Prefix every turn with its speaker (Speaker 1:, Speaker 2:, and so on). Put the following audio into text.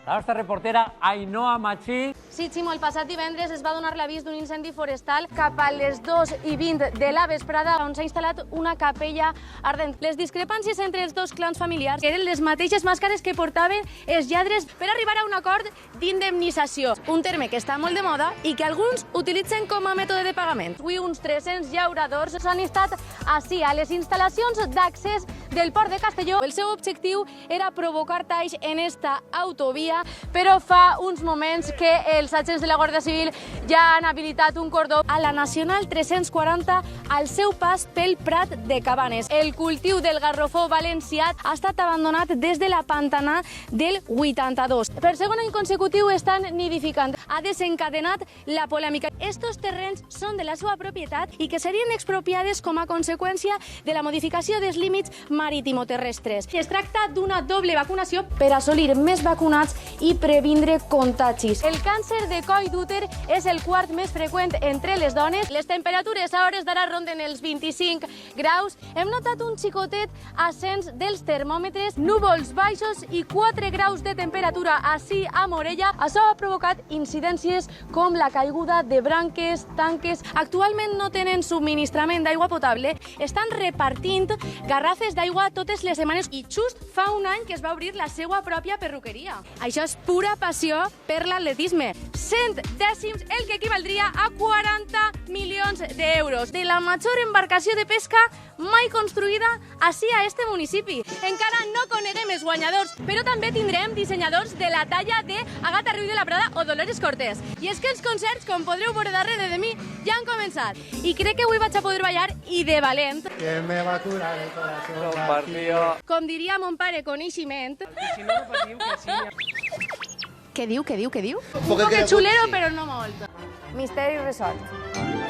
Speaker 1: La nostra reportera Ainhoa Machí.
Speaker 2: Sí, Ximo, el passat divendres es va donar l'avís d'un incendi forestal cap a les 2:20 de la vesprada on s'ha instal·lat una capella ardent. Les discrepàncies entre els dos clans familiars eren les mateixes màscares que portaven els lladres per arribar a un acord d'indemnització, un terme que està molt de moda i que alguns utilitzen com a mètode de pagament. Avui uns 300 llauradors s'han instat ací, a les instal·lacions d'accés del port de Castelló. El seu objectiu era provocar talls en esta autovia, però fa uns moments que els agents de la Guàrdia Civil ja han habilitat un cordó a la Nacional 340 al seu pas pel Prat de Cabanes. El cultiu del garrofó valencià ha estat abandonat des de la Pantanà del 82. Per segon any consecutiu estan nidificant. Ha desencadenat la polèmica. Estos terrenys són de la seva propietat i que serien expropiades com a conseqüència de la modificació dels límits marítimo-terrestres. Es tracta d'una doble vacunació per assolir més vacunats i previndre contagis. El càncer de coll d'úter és el quart més freqüent entre les dones. Les temperatures a hores d'ara ronden els 25 graus. Hem notat un xicotet ascens dels termòmetres, núvols baixos i 4 graus de temperatura ací a Morella. Això ha provocat incidències com la caiguda de branques, tanques. Actualment no tenen subministrament d'aigua potable. Estan repartint garrafes d'aigua totes les setmanes i just fa un any que es va obrir la seva pròpia perruqueria. Això és pura passió per l'atletisme. 100 dècims, el que equivaldria a 40 milions d'euros. De la major embarcació de pesca mai construïda ací a este municipi. Encara no coneguem els guanyadors, però també tindrem dissenyadors de la talla de Agatha Ruiz de la Prada o Dolores Cortés. I és que els concerts, com podreu veure darrere de mi, ja han començat. I crec que avui vaig a poder ballar i de valent.
Speaker 3: Que me va curar el corazón.
Speaker 1: Compartió.
Speaker 2: Com diria mon pare, coneixement.
Speaker 3: Si no, pues diu que sí.
Speaker 2: Què diu?
Speaker 3: Un
Speaker 2: Un poc xulero, però no molt. Misteri resolt.